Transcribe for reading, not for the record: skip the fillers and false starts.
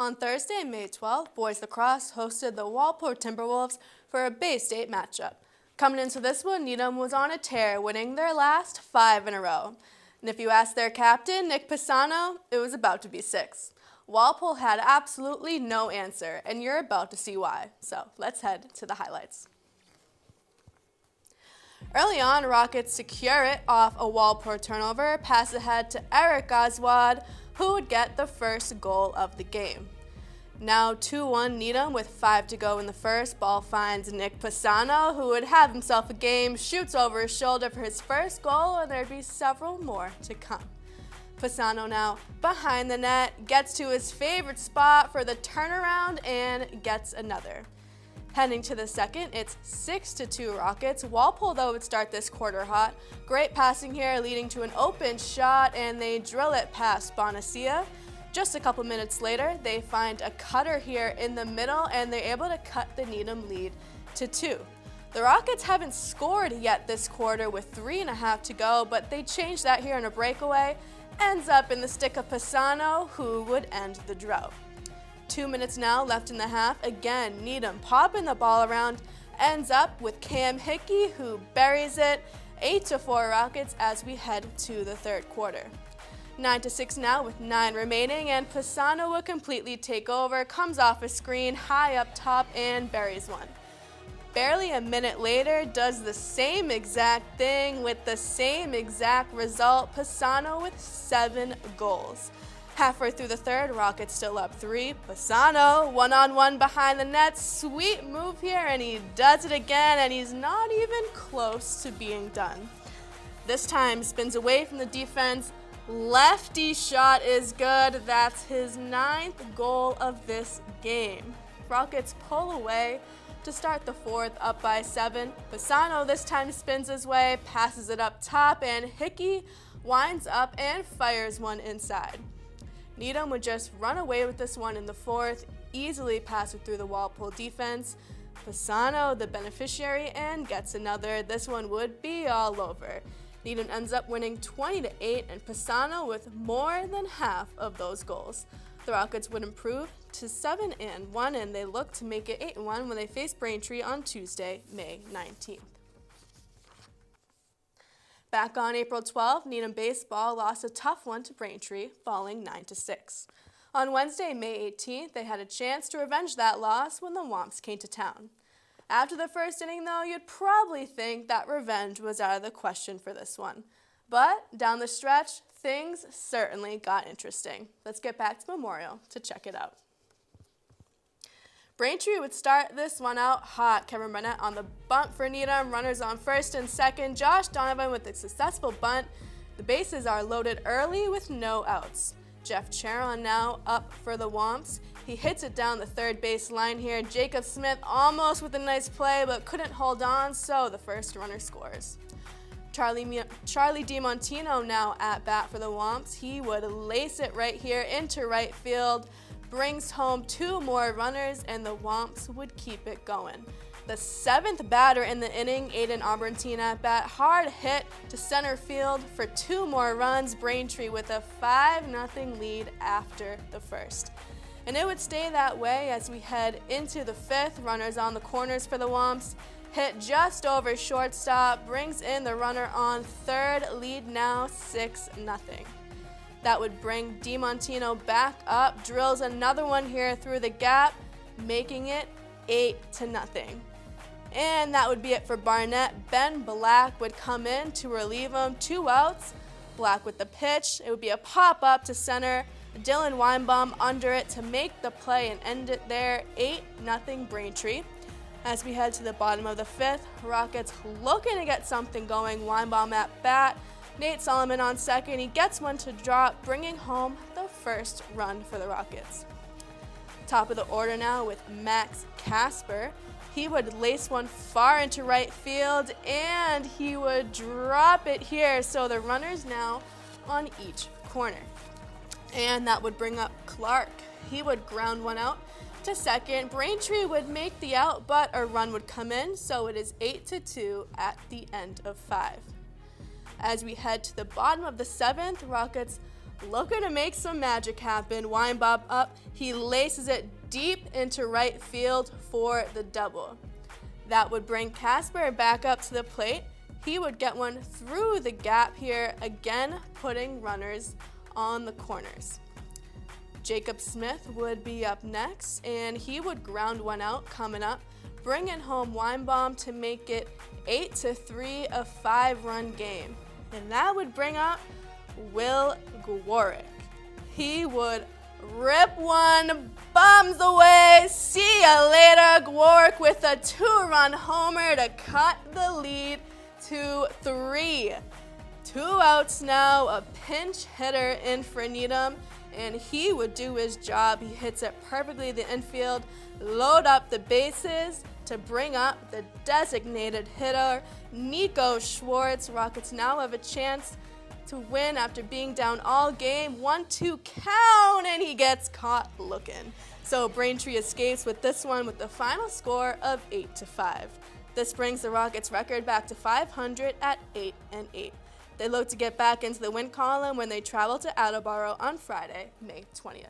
On Thursday, May 12th, boys lacrosse hosted the Walpole Timberwolves for a Bay State matchup. Coming into this one, Needham was on a tear, winning their last 5 in a row. And if you ask their captain, Nick Pisano, it was about to be 6. Walpole had absolutely no answer, and you're about to see why. So let's head to the highlights. Early on, Rockets secure it off a Walpole turnover, pass ahead to Eric Oswald, who would get the first goal of the game. Now 2-1 Needham with 5 to go in the first. Ball finds Nick Pisano, who would have himself a game, shoots over his shoulder for his first goal, and there'd be several more to come. Pisano now behind the net, gets to his favorite spot for the turnaround and gets another. Heading to the second, it's 6-2 Rockets. Walpole, though, would start this quarter hot. Great passing here, leading to an open shot, and they drill it past Bonacia. Just a couple minutes later, they find a cutter here in the middle, and they're able to cut the Needham lead to 2. The Rockets haven't scored yet this quarter with 3.5 to go, but they changed that here in a breakaway. Ends up in the stick of Pisano, who would end the drought. 2 minutes now left in the half. Again, Needham popping the ball around, ends up with Cam Hickey, who buries it. 8-4 Rockets as we head to the third quarter. 9-6 now with 9 remaining, and Pisano will completely take over, comes off a screen high up top and buries one. Barely a minute later, does the same exact thing with the same exact result. Pisano with 7 goals. Halfway through the third, Rockets still up 3. Pisano, one-on-one behind the net. Sweet move here, and he does it again, and he's not even close to being done. This time, spins away from the defense. Lefty shot is good. That's his 9th goal of this game. Rockets pull away to start the fourth, up by 7. Pisano this time spins his way, passes it up top, and Hickey winds up and fires one inside. Needham would just run away with this one in the fourth, easily pass it through the Walpole defense. Pisano, the beneficiary, and gets another. This one would be all over. Needham ends up winning 20-8, and Pisano with more than half of those goals. The Rockets would improve to 7-1, and they look to make it 8-1 when they face Braintree on Tuesday, May 19th. Back on April 12th, Needham baseball lost a tough one to Braintree, falling 9-6. On Wednesday, May 18th, they had a chance to revenge that loss when the Womps came to town. After the first inning, though, you'd probably think that revenge was out of the question for this one. But down the stretch, things certainly got interesting. Let's get back to Memorial to check it out. Braintree would start this one out hot. Kevin Burnett on the bunt for Needham. Runners on first and second. Josh Donovan with a successful bunt. The bases are loaded early with no outs. Jeff Charon now up for the Womps. He hits it down the third base line here. Jacob Smith almost with a nice play, but couldn't hold on, so the first runner scores. Charlie DiMontino now at bat for the Womps. He would lace it right here into right field. Brings home 2 more runners, and the Womps would keep it going. The 7th batter in the inning, Aiden Aubertine at bat, hard hit to center field for 2 more runs. Braintree with a 5-0 lead after the first. And it would stay that way as we head into the 5th. Runners on the corners for the Womps. Hit just over shortstop, brings in the runner on third, lead now 6-0. That would bring DiMontino back up, drills another one here through the gap, making it 8-0. And that would be it for Barnett. Ben Black would come in to relieve him. 2 outs. Black with the pitch. It would be a pop-up to center. Dylan Weinbaum under it to make the play and end it there. 8-0 Braintree. As we head to the bottom of the 5th, Rockets looking to get something going. Weinbaum at bat. Nate Solomon on second. He gets one to drop, bringing home the first run for the Rockets. Top of the order now with Max Casper. He would lace one far into right field, and he would drop it here. So the runners now on each corner. And that would bring up Clark. He would ground one out to second. Braintree would make the out, but a run would come in, so it is 8-2 at the end of 5. As we head to the bottom of the 7th, Rockets Looking to make some magic happen, wind Bob up, he laces it deep into right field for the double. That would bring Casper back up to the plate. He would get one through the gap here, again putting runners on the corners. Jacob Smith would be up next, and he would ground one out coming up, bringing home Weinbaum to make it 8-3, a 5-run game. And that would bring up Will Gwarrick. He would rip one, bombs away, see ya later, Gwarrick with a 2-run homer to cut the lead to 3. 2 outs now, a pinch hitter in for Needham, and he would do his job. He hits it perfectly the infield, load up the bases to bring up the designated hitter, Nico Schwartz. Rockets now have a chance to win after being down all game. 1-2 count, and he gets caught looking. So Braintree escapes with this one with the final score of 8-5. This brings the Rockets' record back to 500 at 8-8. They look to get back into the win column when they travel to Attleboro on Friday, May 20th.